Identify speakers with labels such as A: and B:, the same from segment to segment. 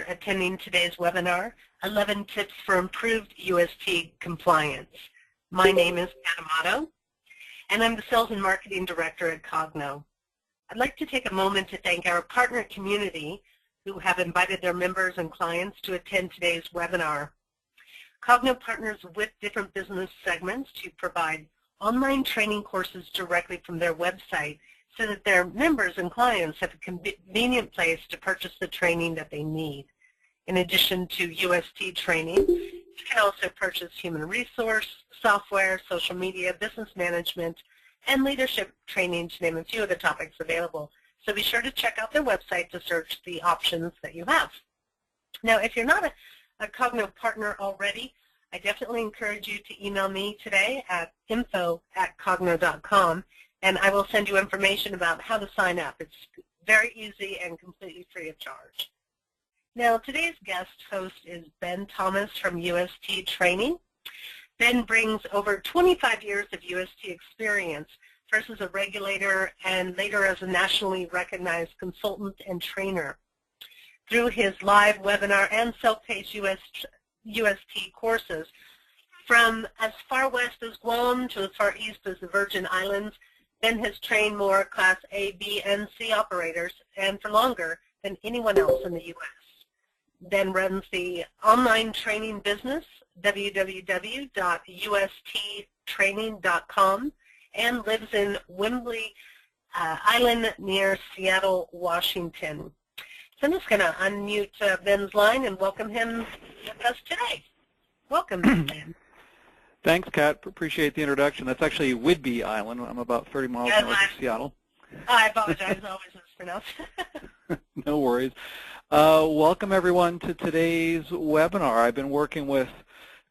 A: attending today's webinar, 11 Tips for Improved UST Compliance. My name is Kat Amato, and I'm the Sales and Marketing Director at Cogno. I'd like to take a moment to thank our partner community who have invited their members and clients to attend today's webinar. Cogno partners with different business segments to provide online training courses directly from their website so that their members and clients have a convenient place to purchase the training that they need. In addition to UST training, you can also purchase human resource, software, social media, business management, and leadership training, to name a few of the topics available. So be sure to check out their website to search the options that you have. Now, if you're not a Cogno partner already, I definitely encourage you to email me today at info@cogno.com, and I will send you information about how to sign up. It's very easy and completely free of charge. Now, today's guest host is Ben Thomas from UST Training. Ben brings over 25 years of UST experience, first as a regulator and later as a nationally recognized consultant and trainer. Through his live webinar and self-paced UST courses, from as far west as Guam to as far east as the Virgin Islands, Ben has trained more Class A, B, and C operators, and for longer than anyone else in the U.S. Ben runs the online training business, www.usttraining.com, and lives in Wembley Island near Seattle, Washington. So I'm just going to unmute Ben's line and welcome him with us today. Welcome, Ben.
B: Thanks, Kat. Appreciate the introduction. That's actually Whidbey Island. I'm about 30 miles north of Seattle.
A: I apologize. I always mispronounce.
B: No worries. Welcome, everyone, to today's webinar. I've been working with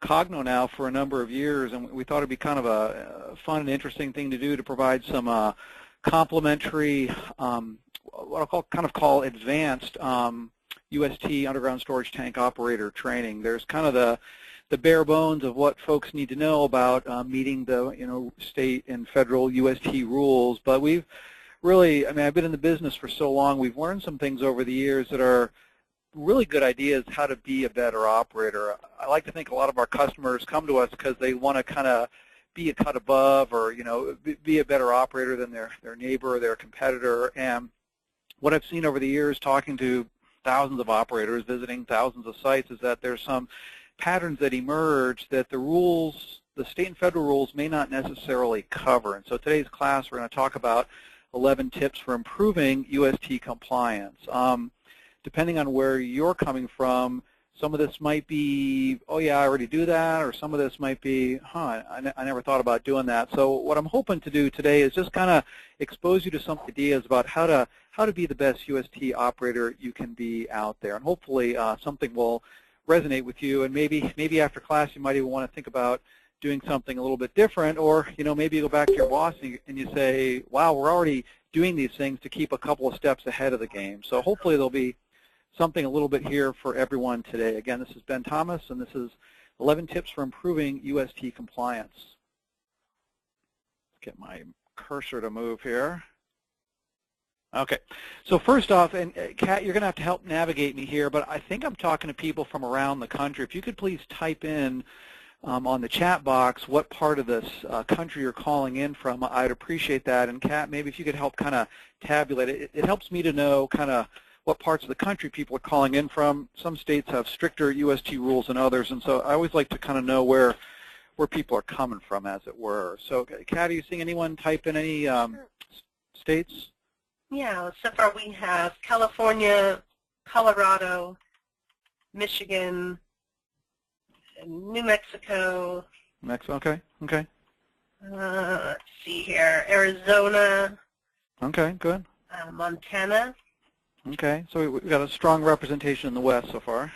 B: Cogno now for a number of years, and we thought it would be kind of a fun and interesting thing to do to provide some complimentary, what I'll call advanced UST underground storage tank operator training. There's kind of the bare bones of what folks need to know about meeting the state and federal UST rules, but we've really, I've been in the business for so long, we've learned some things over the years that are really good ideas how to be a better operator. I like to think a lot of our customers come to us because they want to kind of be a cut above, or be a better operator than their neighbor or their competitor. And what I've seen over the years talking to thousands of operators, visiting thousands of sites, is that there's some patterns that emerge that the rules, the state and federal rules, may not necessarily cover. And so today's class we're going to talk about 11 tips for improving UST compliance. Depending on where you're coming from, some of this might be, oh yeah, I already do that, or some of this might be, I never thought about doing that. So what I'm hoping to do today is just kind of expose you to some ideas about how to be the best UST operator you can be out there, and hopefully something will resonate with you, and maybe after class you might even want to think about doing something a little bit different, or maybe you go back to your boss and you say, wow, we're already doing these things to keep a couple of steps ahead of the game. So hopefully there'll be something a little bit here for everyone today. Again, this is Ben Thomas, and this is 11 tips for improving UST compliance. Let's get my cursor to move here. Okay, so first off, and Kat, you're going to have to help navigate me here, but I think I'm talking to people from around the country. If you could please type in on the chat box what part of this country you're calling in from, I'd appreciate that. And Kat, maybe if you could help kind of tabulate it. It helps me to know kind of what parts of the country people are calling in from. Some states have stricter UST rules than others, and so I always like to kind of know where people are coming from, as it were. So, Kat, are you seeing anyone type in any states?
A: Yeah, so far we have California, Colorado, Michigan, New Mexico.
B: Okay, okay.
A: Let's see here, Arizona.
B: Okay, good.
A: Montana.
B: Okay, so we've got a strong representation in the West so far.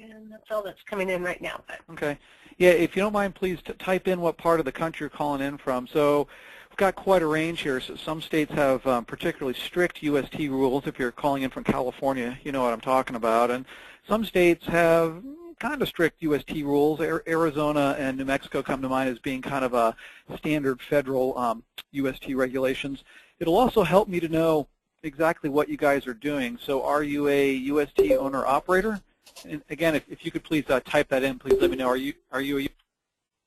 A: And that's all that's coming in right now. But.
B: Okay. Yeah, if you don't mind, please type in what part of the country you're calling in from. So we've got quite a range here. So some states have particularly strict UST rules. If you're calling in from California, you know what I'm talking about. And some states have kind of strict UST rules. Arizona and New Mexico come to mind as being kind of a standard federal UST regulations. It'll also help me to know exactly what you guys are doing. So are you a UST owner-operator? And again, if you could please type that in, please let me know. Are you a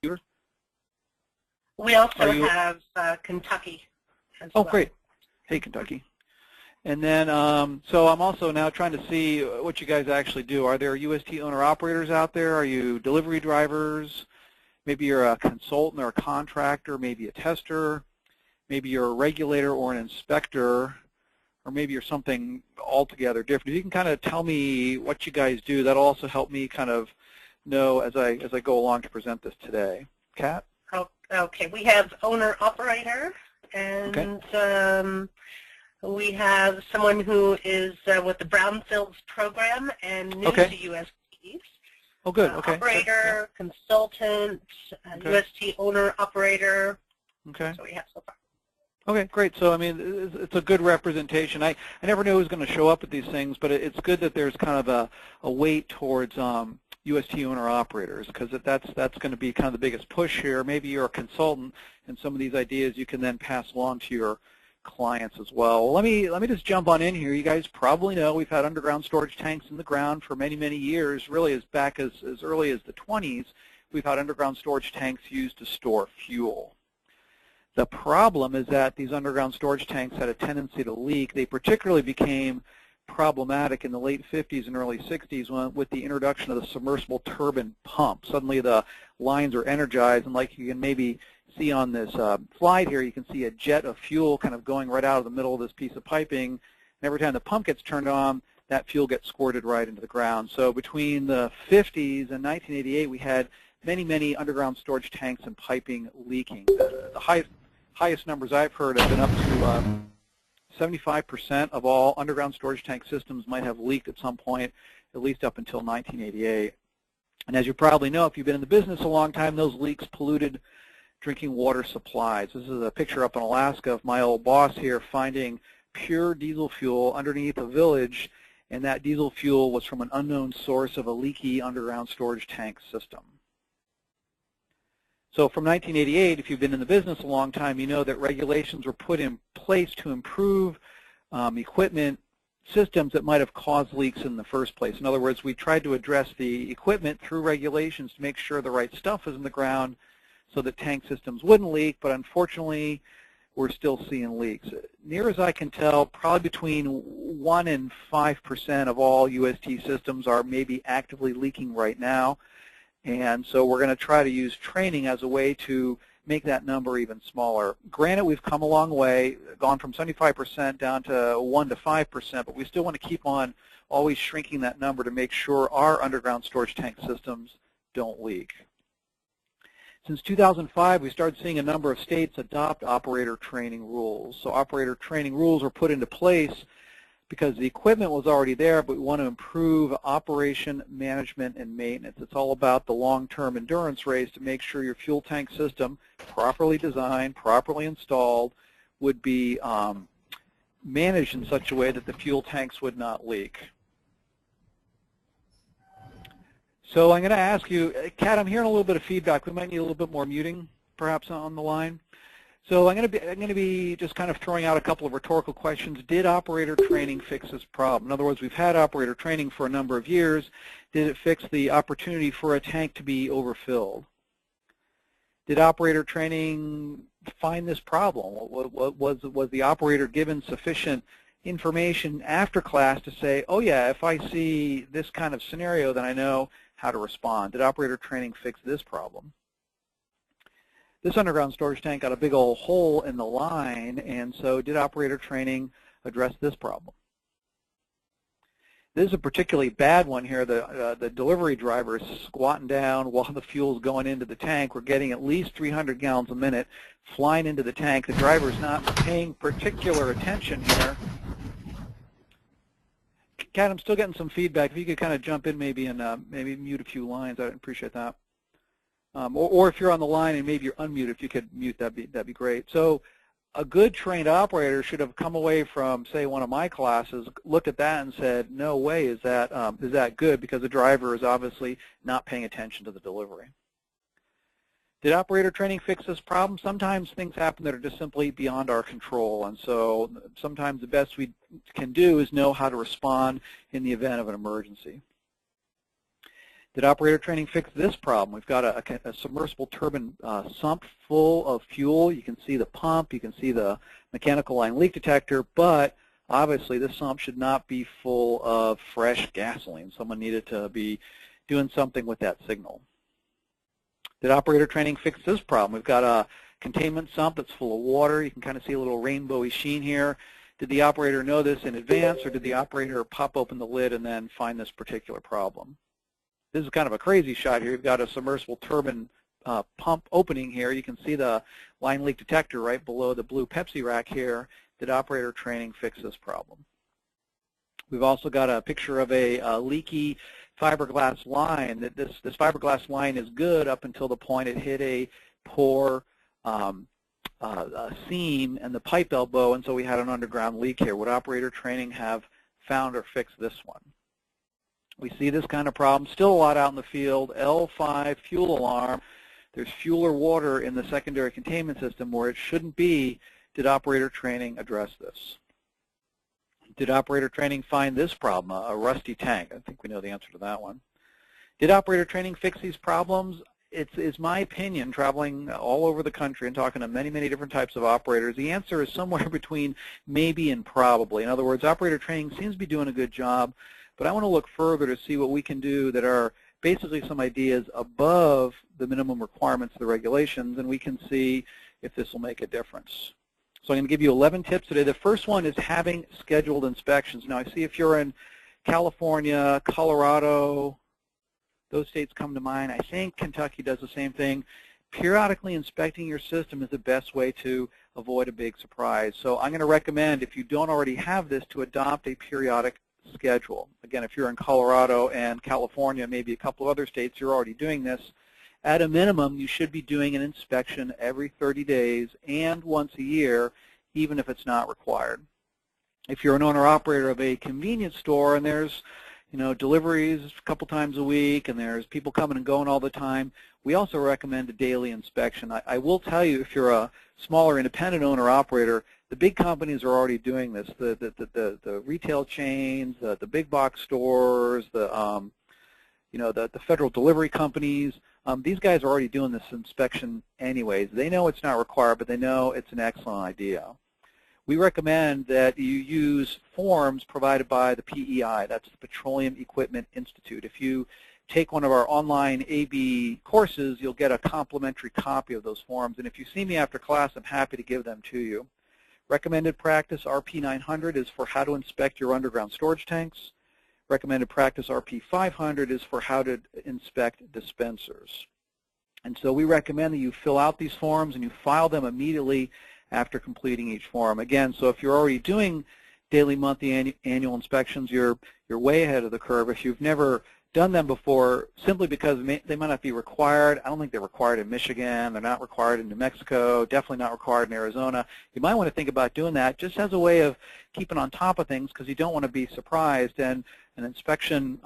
B: user?
A: We also have Kentucky as well.
B: Oh, great. Hey, Kentucky. And then, so I'm also now trying to see what you guys actually do. Are there UST owner-operators out there? Are you delivery drivers? Maybe you're a consultant or a contractor, maybe a tester. Maybe you're a regulator or an inspector, or maybe you're something altogether different. If you can kind of tell me what you guys do, that'll also help me kind of know as I go along to present this today. Kat?
A: Oh, okay, we have owner-operator, and we have someone who is with the Brownfields program and new to USTs.
B: Oh, good. Okay.
A: Operator, consultant, UST owner-operator.
B: Okay.
A: So we have so far.
B: Okay, great. So, I mean, it's a good representation. I never knew who was going to show up at these things, but it's good that there's kind of a weight towards UST owner-operators, because that's going to be kind of the biggest push here. Maybe you're a consultant, and some of these ideas you can then pass along to your clients as well. Let me just jump on in here. You guys probably know we've had underground storage tanks in the ground for many, many years, really as back as early as the 20s. We've had underground storage tanks used to store fuel. The problem is that these underground storage tanks had a tendency to leak. They particularly became problematic in the late 50s and early 60s with the introduction of the submersible turbine pump. Suddenly the lines are energized, and like you can maybe see on this slide here, you can see a jet of fuel kind of going right out of the middle of this piece of piping. And every time the pump gets turned on, that fuel gets squirted right into the ground. So between the 50s and 1988, we had many, many underground storage tanks and piping leaking. The highest numbers I've heard have been up to 75% of all underground storage tank systems might have leaked at some point, at least up until 1988. And as you probably know, if you've been in the business a long time, those leaks polluted drinking water supplies. This is a picture up in Alaska of my old boss here finding pure diesel fuel underneath a village, and that diesel fuel was from an unknown source of a leaky underground storage tank system. So from 1988, if you've been in the business a long time, you know that regulations were put in place to improve equipment systems that might have caused leaks in the first place. In other words, we tried to address the equipment through regulations to make sure the right stuff was in the ground so that tank systems wouldn't leak, but unfortunately, we're still seeing leaks. Near as I can tell, probably between 1 and 5% of all UST systems are maybe actively leaking right now. And so we're going to try to use training as a way to make that number even smaller. Granted, we've come a long way, gone from 75% down to 1 to 5%, but we still want to keep on always shrinking that number to make sure our underground storage tank systems don't leak. Since 2005, we started seeing a number of states adopt operator training rules. So operator training rules were put into place because the equipment was already there, but we want to improve operation, management, and maintenance. It's all about the long-term endurance race to make sure your fuel tank system, properly designed, properly installed, would be managed in such a way that the fuel tanks would not leak. So I'm going to ask you, Kat, I'm hearing a little bit of feedback. We might need a little bit more muting, perhaps, on the line. So I'm going to be just kind of throwing out a couple of rhetorical questions. Did operator training fix this problem? In other words, we've had operator training for a number of years. Did it fix the opportunity for a tank to be overfilled? Did operator training find this problem? Was the operator given sufficient information after class to say, oh yeah, if I see this kind of scenario, then I know how to respond? Did operator training fix this problem? This underground storage tank got a big old hole in the line, and so did operator training address this problem? This is a particularly bad one here. The delivery driver is squatting down while the fuel's going into the tank. We're getting at least 300 gallons a minute flying into the tank. The driver's not paying particular attention here. Kat, I'm still getting some feedback. If you could kind of jump in maybe and maybe mute a few lines, I'd appreciate that. Or if you're on the line and maybe you're unmuted, if you could mute, that'd be great. So a good trained operator should have come away from, say, one of my classes, looked at that and said, no way is that good, because the driver is obviously not paying attention to the delivery. Did operator training fix this problem? Sometimes things happen that are just simply beyond our control, and so sometimes the best we can do is know how to respond in the event of an emergency. Did operator training fix this problem? We've got a submersible turbine sump full of fuel. You can see the pump, you can see the mechanical line leak detector, but obviously this sump should not be full of fresh gasoline. Someone needed to be doing something with that signal. Did operator training fix this problem? We've got a containment sump that's full of water. You can kind of see a little rainbowy sheen here. Did the operator know this in advance, or did the operator pop open the lid and then find this particular problem? This is kind of a crazy shot here. You've got a submersible turbine pump opening here. You can see the line leak detector right below the blue Pepsi rack here. Did operator training fix this problem? We've also got a picture of a leaky fiberglass line. This fiberglass line is good up until the point it hit a poor seam and the pipe elbow, and so we had an underground leak here. Would operator training have found or fixed this one? We see this kind of problem still a lot out in the field. L5 fuel alarm. There's fuel or water in the secondary containment system where it shouldn't be. Did operator training address this? Did operator training find this problem, a rusty tank? I think we know the answer to that one. Did operator training fix these problems? It's my opinion, traveling all over the country and talking to many, many different types of operators, the answer is somewhere between maybe and probably. In other words, operator training seems to be doing a good job, but I want to look further to see what we can do that are basically some ideas above the minimum requirements of the regulations, and we can see if this will make a difference. So I'm going to give you 11 tips today. The first one is having scheduled inspections. Now I see if you're in California, Colorado, those states come to mind. I think Kentucky does the same thing. Periodically inspecting your system is the best way to avoid a big surprise. So I'm going to recommend, if you don't already have this, to adopt a periodic schedule. Again, if you're in Colorado and California, maybe a couple of other states, you're already doing this. At a minimum, you should be doing an inspection every 30 days and once a year, even if it's not required. If you're an owner-operator of a convenience store and there's deliveries a couple times a week and there's people coming and going all the time, we also recommend a daily inspection. I will tell you, if you're a smaller independent owner-operator, the big companies are already doing this. The retail chains, the big box stores, the federal delivery companies, these guys are already doing this inspection anyways. They know it's not required, but they know it's an excellent idea. We recommend that you use forms provided by the PEI, that's the Petroleum Equipment Institute. If you take one of our online AB courses, you'll get a complimentary copy of those forms, and if you see me after class, I'm happy to give them to you. Recommended practice RP 900 is for how to inspect your underground storage tanks. Recommended practice RP 500 is for how to inspect dispensers. And so we recommend that you fill out these forms and you file them immediately after completing each form. Again, so if you're already doing daily, monthly, annual inspections, you're way ahead of the curve. If you've never done them before, simply because they might not be required. I don't think they're required in Michigan. They're not required in New Mexico. Definitely not required in Arizona. You might want to think about doing that just as a way of keeping on top of things, because you don't want to be surprised. And an inspection,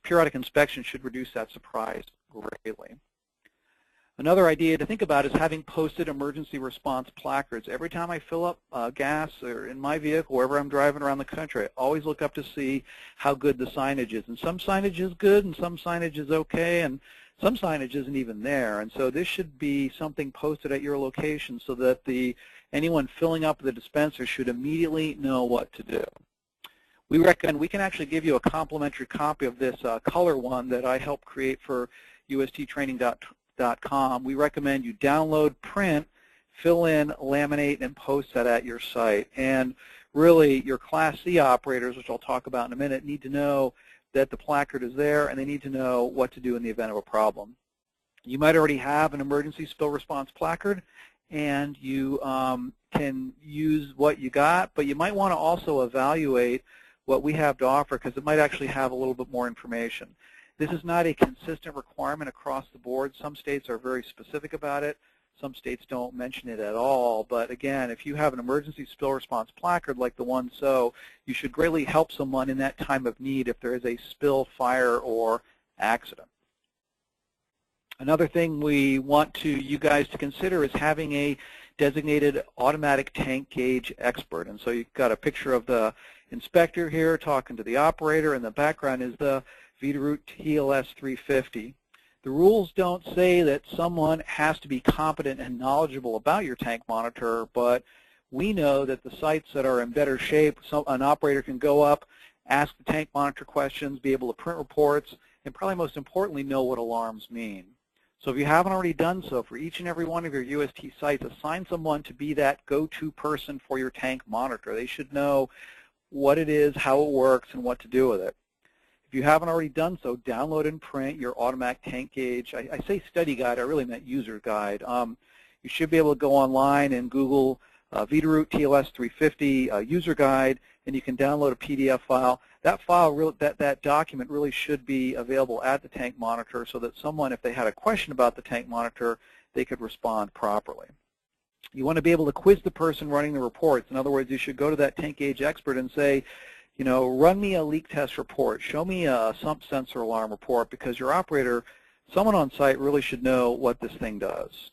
B: periodic inspection, should reduce that surprise greatly. Another idea to think about is having posted emergency response placards. Every time I fill up gas or in my vehicle, wherever I'm driving around the country, I always look up to see how good the signage is. And some signage is good and some signage is okay, and some signage isn't even there. And so this should be something posted at your location so that anyone filling up the dispenser should immediately know what to do. We recommend we can actually give you a complimentary copy of this color one that I helped create for USTtraining.com. We recommend you download, print, fill in, laminate, and post that at your site. And really, your Class C operators, which I'll talk about in a minute, need to know that the placard is there, and they need to know what to do in the event of a problem. You might already have an emergency spill response placard, and you can use what you got, but you might want to also evaluate what we have to offer, because it might actually have a little bit more information. This is not a consistent requirement across the board. Some states are very specific about it. Some states don't mention it at all. But again, if you have an emergency spill response placard like the one you should greatly help someone in that time of need if there is a spill, fire, or accident. Another thing we want you guys to consider is having a designated automatic tank gauge expert. And so you've got a picture of the inspector here talking to the operator, and the background is the Veeder-Root TLS 350. The rules don't say that someone has to be competent and knowledgeable about your tank monitor, but we know that the sites that are in better shape, an operator can go up, ask the tank monitor questions, be able to print reports, and probably most importantly know what alarms mean. So if you haven't already done so, for each and every one of your UST sites, assign someone to be that go-to person for your tank monitor. They should know what it is, how it works, and what to do with it. If you haven't already done so, download and print your automatic tank gauge. I say study guide, I really meant user guide. You should be able to go online and Google Veeder-Root TLS 350 user guide, and you can download a PDF file. That file, that document really should be available at the tank monitor so that someone, if they had a question about the tank monitor, they could respond properly. You want to be able to quiz the person running the reports. In other words, you should go to that tank gauge expert and say, you know, run me a leak test report, show me a sump sensor alarm report, because your operator, someone on site really should know what this thing does.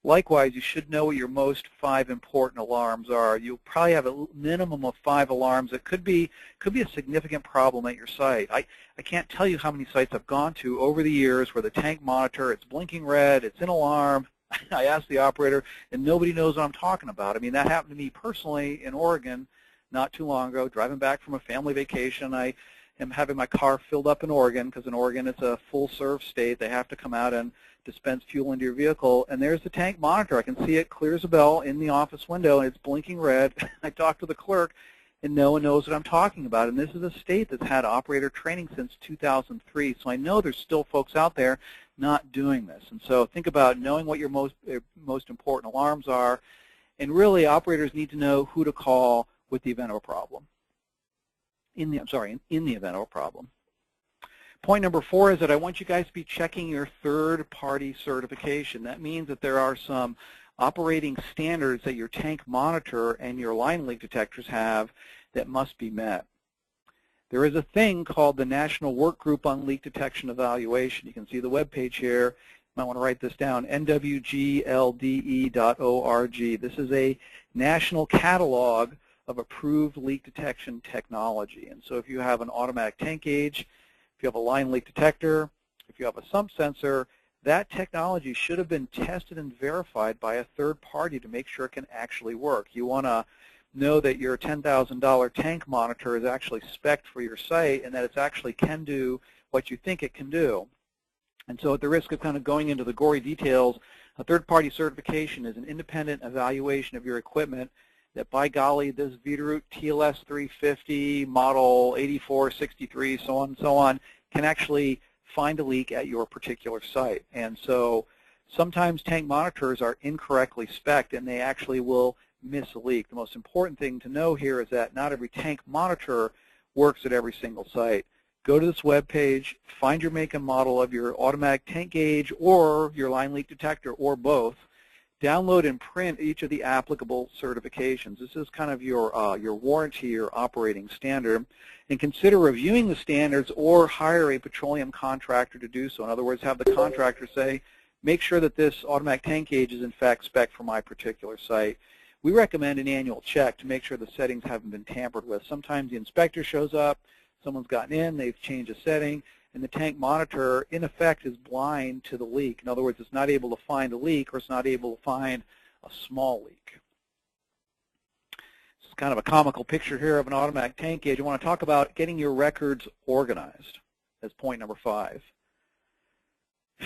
B: Likewise, you should know what your most 5 important alarms are. You'll probably have a minimum of 5 alarms that could be a significant problem at your site. I can't tell you how many sites I've gone to over the years where the tank monitor, it's blinking red, it's an alarm. I asked the operator, and nobody knows what I'm talking about. I mean, that happened to me personally in Oregon not too long ago, driving back from a family vacation. I am having my car filled up in Oregon, because in Oregon it's a full-serve state. They have to come out and dispense fuel into your vehicle, and there's the tank monitor. I can see it clear as a bell in the office window, and it's blinking red. I talked to the clerk, and no one knows what I'm talking about. And this is a state that's had operator training since 2003, so I know there's still folks out there not doing this. And so think about knowing what your most important alarms are, and really operators need to know who to call with the event of a problem. In the event of a problem. Point number 4 is that I want you guys to be checking your third-party certification. That means that there are some operating standards that your tank monitor and your line leak detectors have that must be met. There is a thing called the National Work Group on Leak Detection Evaluation. You can see the web page here. You might want to write this down, nwglde.org. This is a national catalog of approved leak detection technology. And so if you have an automatic tank gauge, if you have a line leak detector, if you have a sump sensor, that technology should have been tested and verified by a third party to make sure it can actually work. You want to know that your $10,000 tank monitor is actually spec'd for your site and that it actually can do what you think it can do. And so at the risk of kind of going into the gory details, a third-party certification is an independent evaluation of your equipment that, by golly, this Veeder-Root TLS 350, model 8463, so on and so on, can actually find a leak at your particular site. And so sometimes tank monitors are incorrectly spec'd and they actually will miss a leak. The most important thing to know here is that not every tank monitor works at every single site. Go to this web page, find your make and model of your automatic tank gauge or your line leak detector or both. Download and print each of the applicable certifications. This is kind of your warranty or operating standard. And consider reviewing the standards or hire a petroleum contractor to do so. In other words, have the contractor say, make sure that this automatic tank gauge is in fact spec for my particular site. We recommend an annual check to make sure the settings haven't been tampered with. Sometimes the inspector shows up, someone's gotten in, they've changed a setting, and the tank monitor, in effect, is blind to the leak. In other words, it's not able to find a leak or it's not able to find a small leak. This is kind of a comical picture here of an automatic tank gauge. I want to talk about getting your records organized as point number 5.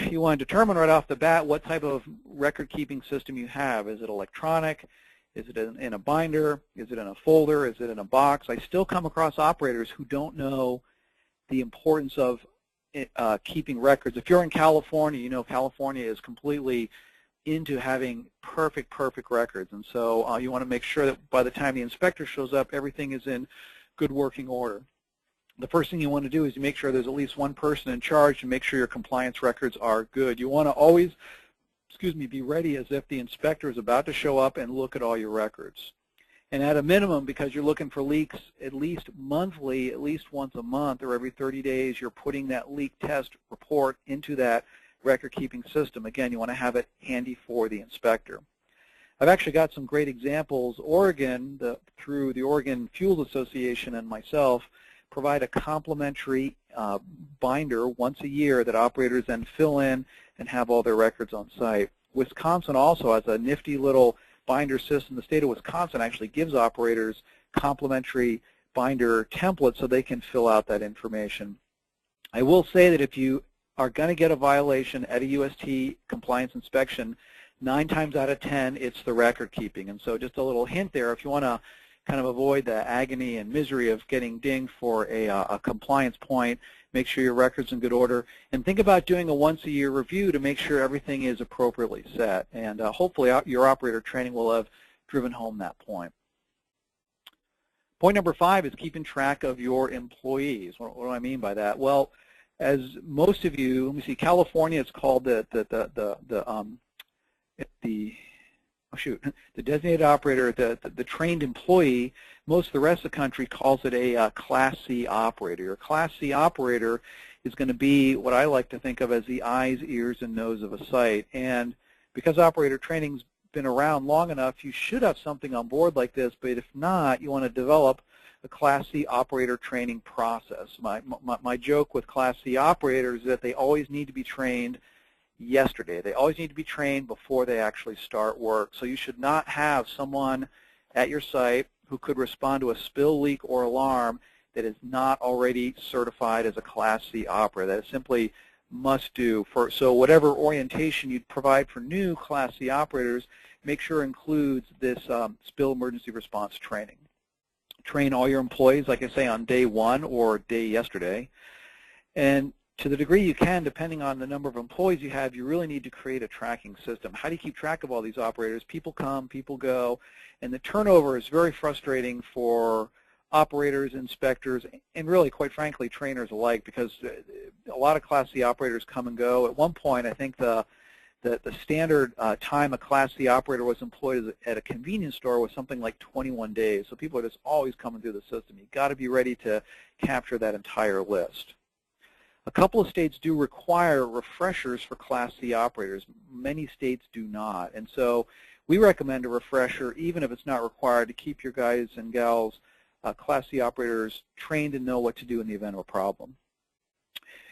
B: You want to determine right off the bat what type of record-keeping system you have. Is it electronic? Is it in a binder? Is it in a folder? Is it in a box? I still come across operators who don't know the importance of keeping records. If you're in California, you know California is completely into having perfect records. And so you want to make sure that by the time the inspector shows up, everything is in good working order. The first thing you want to do is you make sure there's at least one person in charge to make sure your compliance records are good. You want to always, be ready as if the inspector is about to show up and look at all your records. And at a minimum, because you're looking for leaks at least monthly, at least once a month or every 30 days, you're putting that leak test report into that record-keeping system. Again, you want to have it handy for the inspector. I've actually got some great examples. Oregon, through the Oregon Fuels Association and myself, provide a complimentary binder once a year that operators then fill in and have all their records on site. Wisconsin also has a nifty little binder system. The state of Wisconsin actually gives operators complimentary binder templates so they can fill out that information. I will say that if you are going to get a violation at a UST compliance inspection, 9 times out of 10, it's the record keeping. And so just a little hint there, if you want to kind of avoid the agony and misery of getting dinged for a compliance point, make sure your record's in good order, and think about doing a once-a-year review to make sure everything is appropriately set. And hopefully your operator training will have driven home that point. Point number 5 is keeping track of your employees. What do I mean by that? Well, as most of you, let me see, California, it's called the designated operator, the trained employee. Most of the rest of the country calls it a Class C operator. Your Class C operator is going to be what I like to think of as the eyes, ears, and nose of a site. And because operator training's been around long enough, you should have something on board like this, but if not, you want to develop a Class C operator training process. My joke with Class C operators is that they always need to be trained yesterday. They always need to be trained before they actually start work. So you should not have someone at your site who could respond to a spill, leak, or alarm that is not already certified as a Class C operator. That is simply must do. So whatever orientation you provide for new Class C operators, make sure includes this spill emergency response training. Train all your employees, like I say, on day 1 or day yesterday. And to the degree you can, depending on the number of employees you have, you really need to create a tracking system. How do you keep track of all these operators? People come, people go, and the turnover is very frustrating for operators, inspectors, and really, quite frankly, trainers alike, because a lot of Class C operators come and go. At one point, I think the standard time a Class C operator was employed at a convenience store was something like 21 days. So people are just always coming through the system. You've got to be ready to capture that entire list. A couple of states do require refreshers for Class C operators. Many states do not. And so we recommend a refresher, even if it's not required, to keep your guys and gals, Class C operators, trained and know what to do in the event of a problem.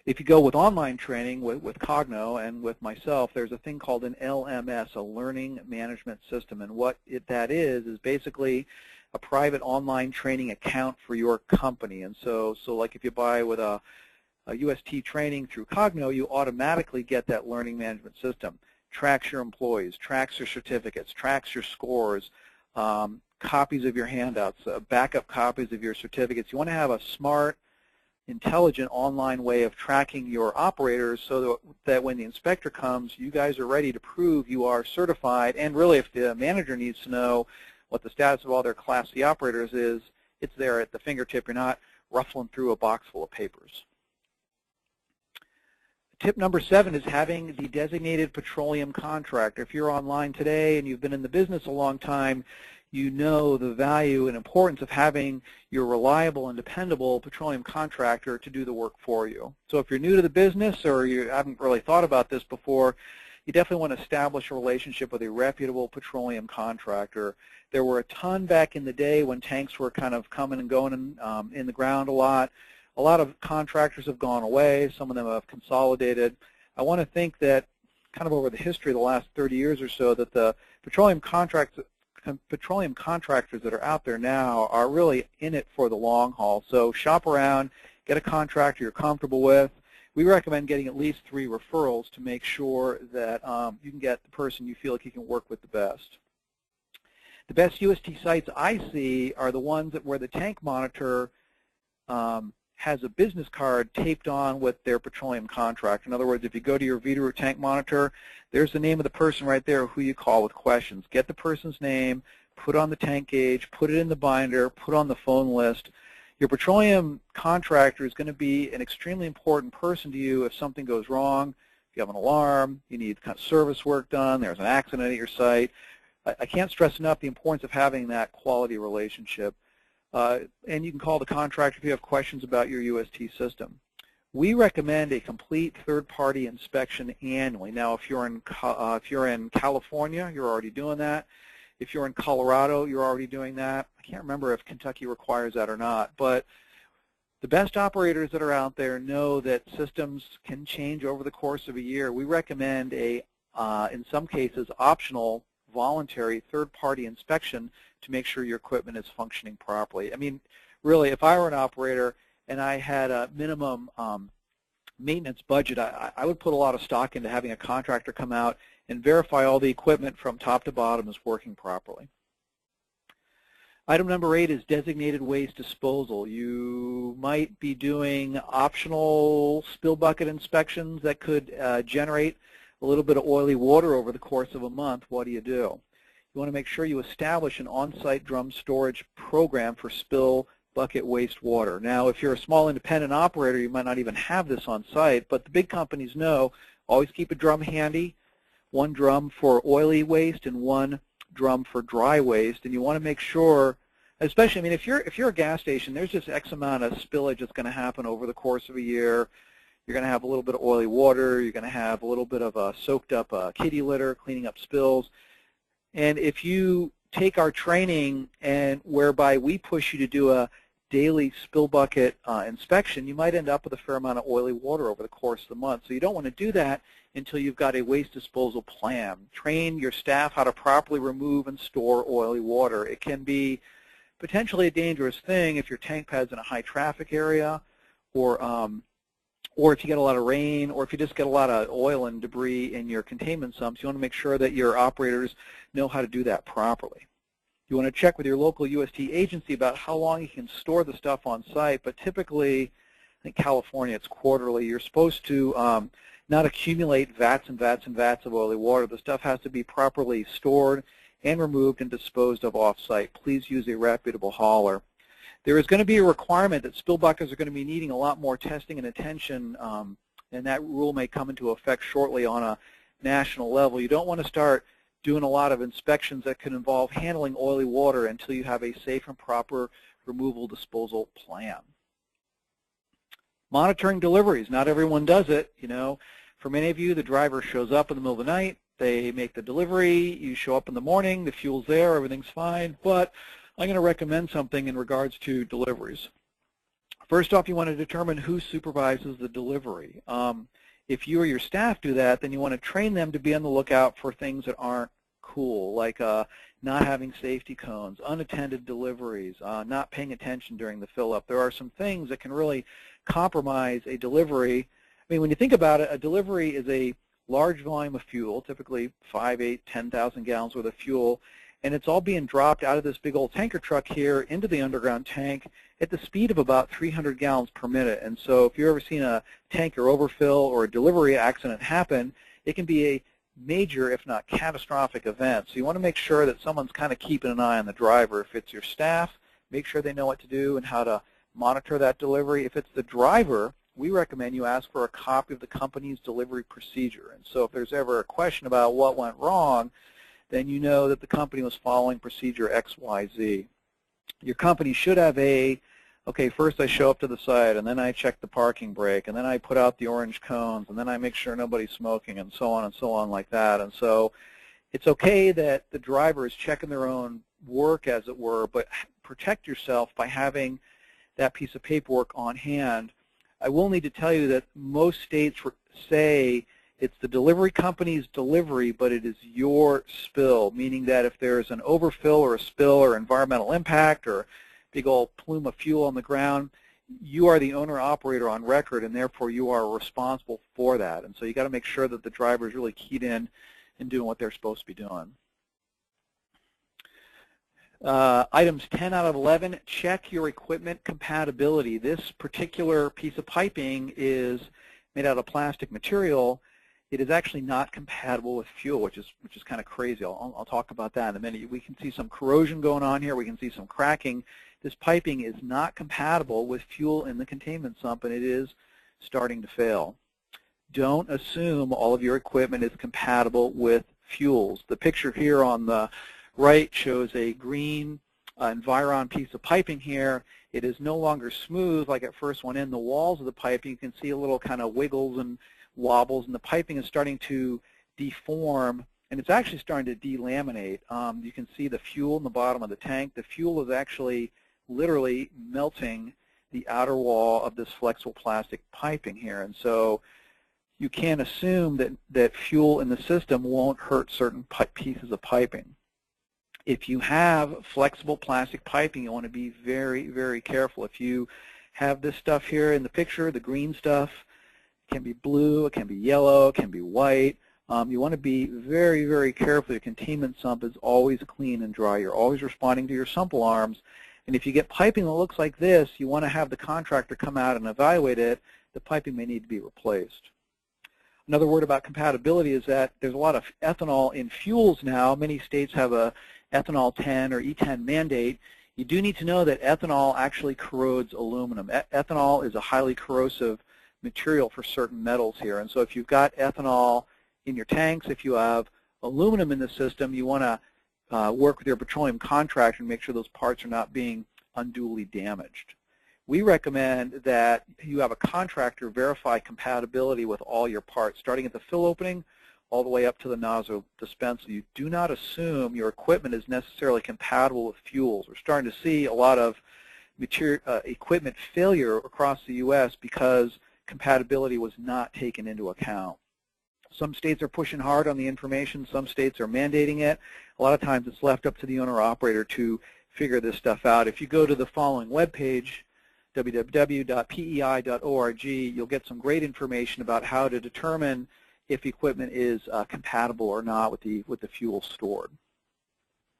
B: If you go with online training with Cogno and with myself, there's a thing called an LMS, a Learning Management System. And what that is basically a private online training account for your company. And so like if you buy with a UST training through Cogno, you automatically get that learning management system. Tracks your employees, tracks your certificates, tracks your scores, copies of your handouts, backup copies of your certificates. You want to have a smart, intelligent online way of tracking your operators so that when the inspector comes, you guys are ready to prove you are certified. And really, if the manager needs to know what the status of all their Class C operators is, it's there at the fingertip. You're not ruffling through a box full of papers. Tip number 7 is having the designated petroleum contractor. If you're online today and you've been in the business a long time, you know the value and importance of having your reliable and dependable petroleum contractor to do the work for you. So if you're new to the business or you haven't really thought about this before, you definitely want to establish a relationship with a reputable petroleum contractor. There were a ton back in the day when tanks were kind of coming and going in the ground a lot. A lot of contractors have gone away. Some of them have consolidated. I want to think that kind of over the history of the last 30 years or so that the petroleum contractors that are out there now are really in it for the long haul. So shop around, get a contractor you're comfortable with. We recommend getting at least 3 referrals to make sure that you can get the person you feel like you can work with the best. The best UST sites I see are the ones where the tank monitor has a business card taped on with their petroleum contract. In other words, if you go to your Veeder tank monitor, there's the name of the person right there who you call with questions. Get the person's name, put on the tank gauge, put it in the binder, put on the phone list. Your petroleum contractor is going to be an extremely important person to you if something goes wrong, if you have an alarm, you need kind of service work done, there's an accident at your site. I can't stress enough the importance of having that quality relationship. And you can call the contractor if you have questions about your UST system. We recommend a complete third-party inspection annually. Now, if you're in California, you're already doing that. If you're in Colorado, you're already doing that. I can't remember if Kentucky requires that or not, but the best operators that are out there know that systems can change over the course of a year. We recommend a, in some cases, optional voluntary third-party inspection to make sure your equipment is functioning properly. I mean, really, if I were an operator and I had a minimum maintenance budget, I would put a lot of stock into having a contractor come out and verify all the equipment from top to bottom is working properly. Item number 8 is designated waste disposal. You might be doing optional spill bucket inspections that could generate a little bit of oily water over the course of a month. What do? You want to make sure you establish an on-site drum storage program for spill bucket wastewater. Now, if you're a small independent operator, you might not even have this on site, but the big companies know, always keep a drum handy, one drum for oily waste and one drum for dry waste, and you want to make sure, especially, I mean, if you're a gas station, there's just X amount of spillage that's going to happen over the course of a year. You're going to have a little bit of oily water. You're going to have a little bit of a soaked up kitty litter, cleaning up spills. And if you take our training and whereby we push you to do a daily spill bucket inspection, you might end up with a fair amount of oily water over the course of the month. So you don't want to do that until you've got a waste disposal plan. Train your staff how to properly remove and store oily water. It can be potentially a dangerous thing if your tank pad's in a high traffic area, or if you get a lot of rain, or if you just get a lot of oil and debris in your containment sumps. You want to make sure that your operators know how to do that properly. You want to check with your local UST agency about how long you can store the stuff on site, but typically, I think California, it's quarterly. You're supposed to not accumulate vats and vats and vats of oily water. The stuff has to be properly stored and removed and disposed of off-site. Please use a reputable hauler. There is going to be a requirement that spill buckets are going to be needing a lot more testing and attention, and that rule may come into effect shortly on a national level. You don't want to start doing a lot of inspections that could involve handling oily water until you have a safe and proper removal disposal plan. Monitoring deliveries. Not everyone does it. You know, for many of you, the driver shows up in the middle of the night, they make the delivery, you show up in the morning, the fuel's there, everything's fine, but I'm going to recommend something in regards to deliveries. First off, you want to determine who supervises the delivery. If you or your staff do that, then you want to train them to be on the lookout for things that aren't cool, like not having safety cones, unattended deliveries, not paying attention during the fill-up. There are some things that can really compromise a delivery. I mean, when you think about it, a delivery is a large volume of fuel, typically 5, 8, 10,000 gallons worth of fuel, and it's all being dropped out of this big old tanker truck here into the underground tank at the speed of about 300 gallons per minute. And so if you've ever seen a tanker overfill or a delivery accident happen, it can be a major, if not catastrophic event. So you want to make sure that someone's kind of keeping an eye on the driver. If it's your staff, make sure they know what to do and how to monitor that delivery. If it's the driver, we recommend you ask for a copy of the company's delivery procedure. And so if there's ever a question about what went wrong, then you know that the company was following procedure XYZ. Your company should have a, okay, first I show up to the site, and then I check the parking brake, and then I put out the orange cones, and then I make sure nobody's smoking, and so on like that. And so it's okay that the driver is checking their own work, as it were, but protect yourself by having that piece of paperwork on hand. I will need to tell you that most states say it's the delivery company's delivery, but it is your spill, meaning that if there's an overfill or a spill or environmental impact or a big old plume of fuel on the ground, you are the owner-operator on record, and therefore you are responsible for that. And so you got to make sure that the driver is really keyed in and doing what they're supposed to be doing. Items 10 out of 11, check your equipment compatibility. This particular piece of piping is made out of plastic material. It is actually not compatible with fuel, which is kind of crazy. I'll talk about that in a minute. We can see some corrosion going on here. We can see some cracking. This piping is not compatible with fuel in the containment sump, and it is starting to fail. Don't assume all of your equipment is compatible with fuels. The picture here on the right shows a green Environ piece of piping here. It is no longer smooth like it first went in. The walls of the piping, you can see a little kind of wiggles and wobbles, and the piping is starting to deform, and it's actually starting to delaminate. You can see the fuel in the bottom of the tank. The fuel is actually literally melting the outer wall of this flexible plastic piping here, and so you can't assume that fuel in the system won't hurt certain pieces of piping. If you have flexible plastic piping, you want to be very, very careful. If you have this stuff here in the picture, the green stuff, it can be blue, it can be yellow, it can be white. You want to be very, very careful. Your containment sump is always clean and dry. You're always responding to your sump alarms. And if you get piping that looks like this, you want to have the contractor come out and evaluate it. The piping may need to be replaced. Another word about compatibility is that there's a lot of ethanol in fuels now. Many states have a ethanol 10 or E10 mandate. You do need to know that ethanol actually corrodes aluminum. Ethanol is a highly corrosive material for certain metals here. And so if you've got ethanol in your tanks, if you have aluminum in the system, you want to work with your petroleum contractor and make sure those parts are not being unduly damaged. We recommend that you have a contractor verify compatibility with all your parts, starting at the fill opening all the way up to the nozzle dispenser. You do not assume your equipment is necessarily compatible with fuels. We're starting to see a lot of equipment failure across the U.S. because compatibility was not taken into account. Some states are pushing hard on the information. Some states are mandating it. A lot of times it's left up to the owner-operator to figure this stuff out. If you go to the following webpage, www.pei.org, you'll get some great information about how to determine if equipment is compatible or not with the fuel stored.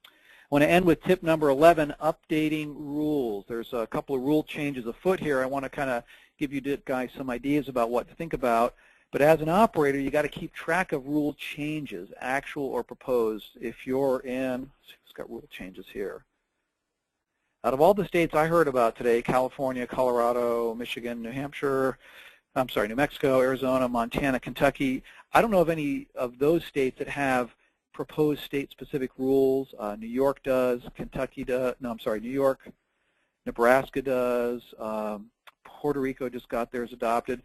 B: I want to end with tip number 11, updating rules. There's a couple of rule changes afoot here. I want to kind of give you guys some ideas about what to think about. But as an operator, you got to keep track of rule changes, actual or proposed. If you're in, it's got rule changes here. Out of all the states I heard about today, California, Colorado, Michigan, New Mexico, Arizona, Montana, Kentucky, I don't know of any of those states that have proposed state-specific rules. New York does, Kentucky does, New York, Nebraska does, Puerto Rico just got theirs adopted.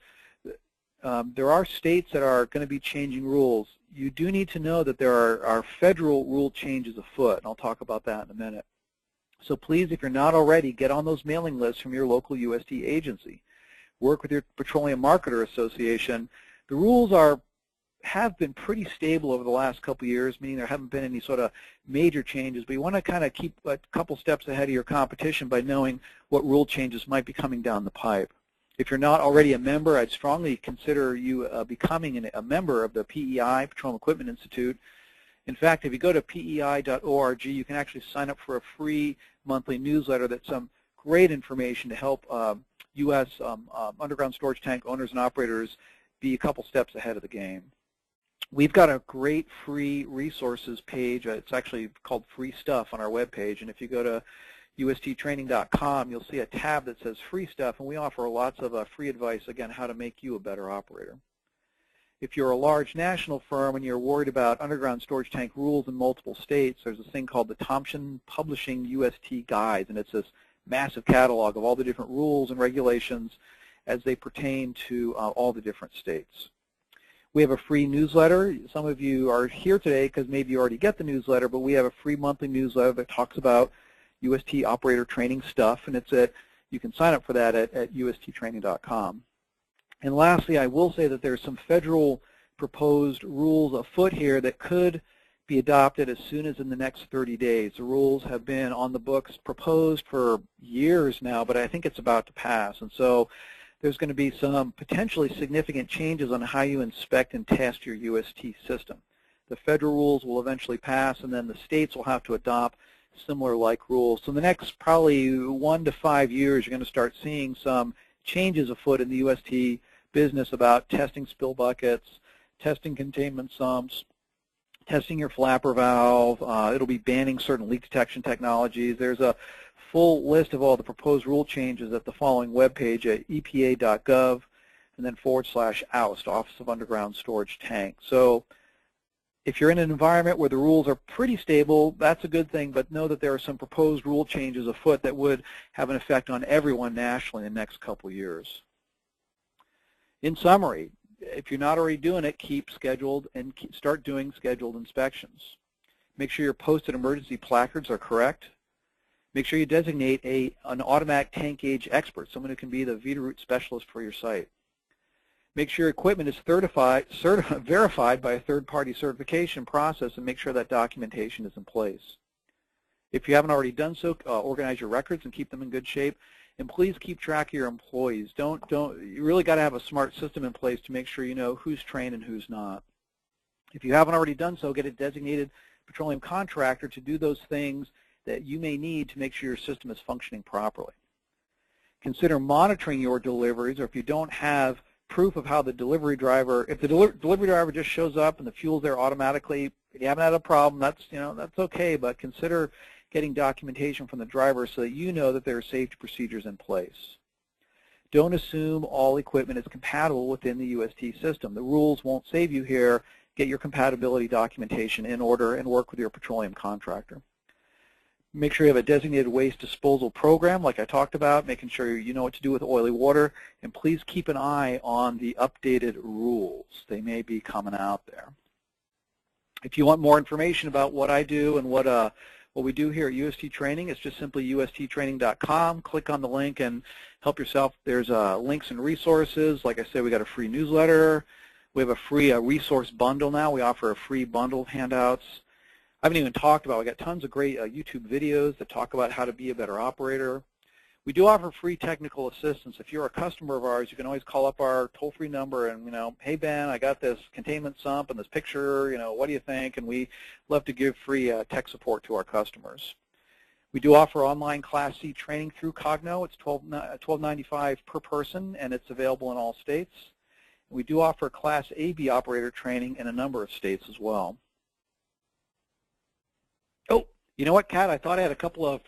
B: There are states that are going to be changing rules. You do need to know that there are federal rule changes afoot, and I'll talk about that in a minute. So please, if you're not already, get on those mailing lists from your local UST agency. Work with your Petroleum Marketer Association. The rules have been pretty stable over the last couple of years, meaning there haven't been any sort of major changes, but you want to kind of keep a couple steps ahead of your competition by knowing what rule changes might be coming down the pipe. If you're not already a member, I'd strongly consider you becoming a member of the PEI, Petroleum Equipment Institute. In fact, if you go to pei.org, you can actually sign up for a free monthly newsletter that's some great information to help U.S. Underground storage tank owners and operators be a couple steps ahead of the game. We've got a great free resources page. It's actually called Free Stuff on our webpage, and if you go to USTtraining.com, you'll see a tab that says Free Stuff, and we offer lots of free advice, again, how to make you a better operator. If you're a large national firm and you're worried about underground storage tank rules in multiple states, there's this thing called the Thompson Publishing UST Guides, and it's this massive catalog of all the different rules and regulations as they pertain to all the different states. We have a free newsletter. Some of you are here today because maybe you already get the newsletter, but we have a free monthly newsletter that talks about UST operator training stuff, and you can sign up for that at USTtraining.com. And lastly, I will say that there's some federal proposed rules afoot here that could be adopted as soon as in the next 30 days. The rules have been on the books proposed for years now, but I think it's about to pass. And so there's going to be some potentially significant changes on how you inspect and test your UST system. The federal rules will eventually pass, and then the states will have to adopt similar like rules. So in the next probably 1 to 5 years, you're going to start seeing some changes afoot in the UST business about testing spill buckets, testing containment sumps, testing your flapper valve. It'll be banning certain leak detection technologies. There's a full list of all the proposed rule changes at the following webpage at epa.gov and then /OUST, Office of Underground Storage Tank. So If you're in an environment where the rules are pretty stable, that's a good thing, but know that there are some proposed rule changes afoot that would have an effect on everyone nationally in the next couple years. In summary, if you're not already doing it, keep scheduled and start doing scheduled inspections. Make sure your posted emergency placards are correct. Make sure you designate an automatic tank gauge expert, someone who can be the Veeder-Root specialist for your site. Make sure your equipment is verified by a third-party certification process, and make sure that documentation is in place. If you haven't already done so, organize your records and keep them in good shape. And please keep track of your employees. You really got to have a smart system in place to make sure you know who's trained and who's not. If you haven't already done so, get a designated petroleum contractor to do those things that you may need to make sure your system is functioning properly. Consider monitoring your deliveries, or if you don't have proof of how the delivery driver, if the delivery driver just shows up and the fuel's there automatically, if you haven't had a problem, that's okay, but consider getting documentation from the driver so that you know that there are safety procedures in place. Don't assume all equipment is compatible within the UST system. The rules won't save you here. Get your compatibility documentation in order and work with your petroleum contractor. Make sure you have a designated waste disposal program like I talked about, making sure you know what to do with oily water, and please keep an eye on the updated rules. They may be coming out there. If you want more information about what I do and what we do here at UST Training, it's just simply usttraining.com. Click on the link and help yourself. There's links and resources. Like I said, we got a free newsletter. We have a free resource bundle now. We offer a free bundle of handouts. I haven't even talked about, we got tons of great YouTube videos that talk about how to be a better operator. We do offer free technical assistance. If you're a customer of ours, you can always call up our toll-free number and, hey Ben, I got this containment sump and this picture, what do you think? And we love to give free tech support to our customers. We do offer online Class C training through Cogno. It's $12.95 per person, and it's available in all states. We do offer Class AB operator training in a number of states as well. Oh, you know what, Kat? I thought I had a couple of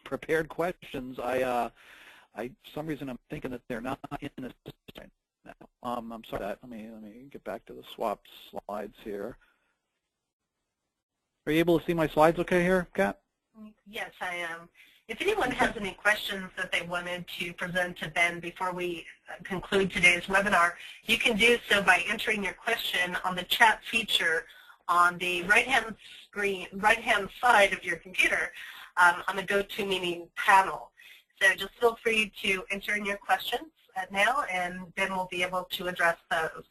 B: prepared questions. For some reason I'm thinking that they're not in the system now. I'm sorry. Let me get back to the swapped slides here. Are you able to see my slides okay here, Kat?
A: Yes, I am. If anyone has any questions that they wanted to present to Ben before we conclude today's webinar, you can do so by entering your question on the chat feature on the right-hand side of your computer on the GoToMeeting panel. So just feel free to enter in your questions now, and Ben will be able to address those.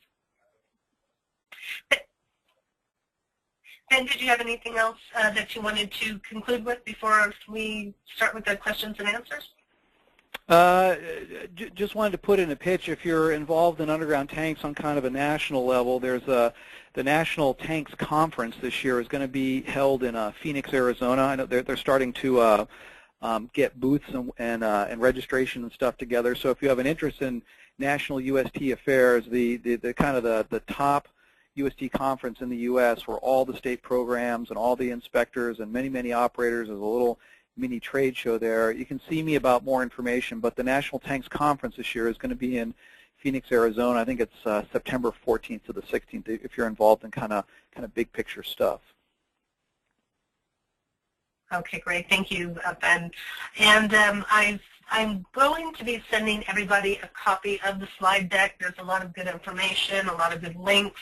A: Ben, did you have anything else that you wanted to conclude with before we start with the questions and answers?
B: Just wanted to put in a pitch. If you're involved in underground tanks on kind of a national level, there's the National Tanks Conference this year is going to be held in Phoenix, Arizona. I know they're starting to get booths and registration and stuff together. So if you have an interest in national UST affairs, the kind of the top UST conference in the U.S. where all the state programs and all the inspectors and many operators, there's a little mini trade show there. You can see me about more information, but the National Tanks Conference this year is going to be in Phoenix, Arizona. I think it's September 14th to the 16th if you're involved in kind of big picture stuff.
A: Okay, great. Thank you, Ben. And I'm going to be sending everybody a copy of the slide deck. There's a lot of good information, a lot of good links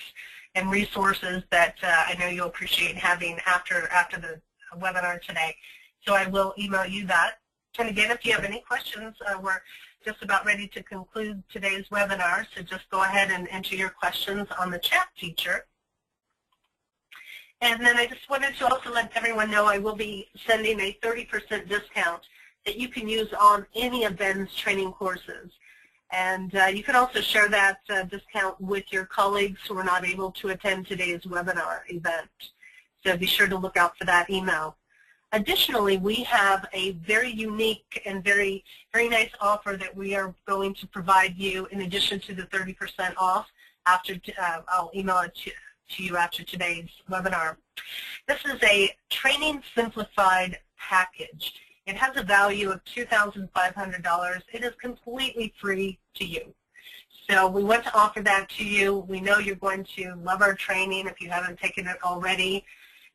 A: and resources that I know you'll appreciate having after the webinar today. So I will email you that. And again, if you have any questions, we're just about ready to conclude today's webinar, so just go ahead and enter your questions on the chat feature. And then I just wanted to also let everyone know I will be sending a 30% discount that you can use on any of Ben's training courses. And you can also share that discount with your colleagues who are not able to attend today's webinar event. So be sure to look out for that email. Additionally, we have a very unique and very nice offer that we are going to provide you in addition to the 30% off. I'll email it to you after today's webinar. This is a Training Simplified package. It has a value of $2,500. It is completely free to you. So we want to offer that to you. We know you're going to love our training if you haven't taken it already.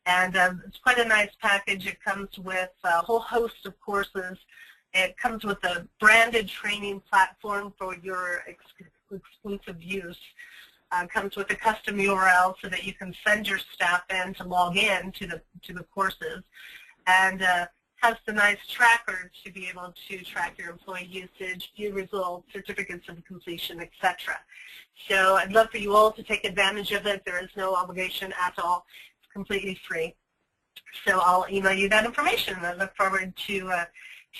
A: And it's quite a nice package. It comes with a whole host of courses. It comes with a branded training platform for your exclusive use. Comes with a custom URL so that you can send your staff in to log in to the courses, and has the nice tracker to be able to track your employee usage, view results, certificates of completion, etc. So I'd love for you all to take advantage of it. There is no obligation at all. It's completely free. So I'll email you that information. I look forward to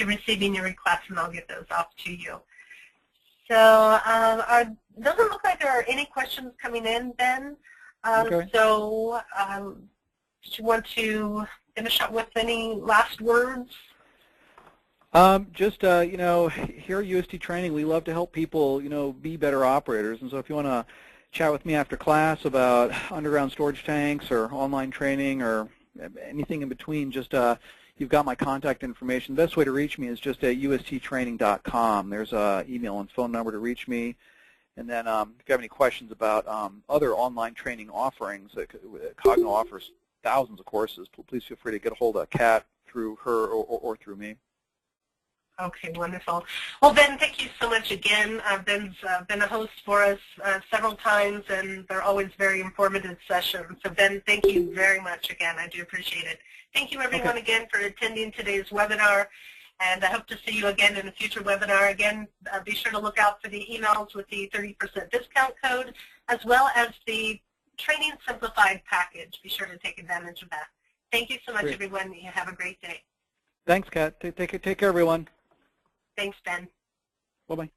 A: receiving your requests, and I'll get those off to you. So it doesn't look like there are any questions coming in, Ben.
B: Okay.
A: So did you want to finish up with any last words?
B: Just, you know, here at UST Training, we love to help people, you know, be better operators. And so if you want to chat with me after class about underground storage tanks or online training or anything in between, just you've got my contact information. The best way to reach me is just at usttraining.com. There's an email and phone number to reach me. And then if you have any questions about other online training offerings, Cogno offers thousands of courses. Please feel free to get a hold of Kat through her or through me.
A: Okay, wonderful. Well, Ben, thank you so much again. Ben's been a host for us several times, and they're always very informative sessions. So, Ben, thank you very much again. I do appreciate it. Thank you, everyone, again, for attending today's webinar, and I hope to see you again in a future webinar. Again, be sure to look out for the emails with the 30% discount code, as well as the Training Simplified package. Be sure to take advantage of that. Thank you so much, everyone. You have a great day.
B: Thanks, Kat. Take care, everyone.
A: Thanks, Ben.
B: Bye-bye.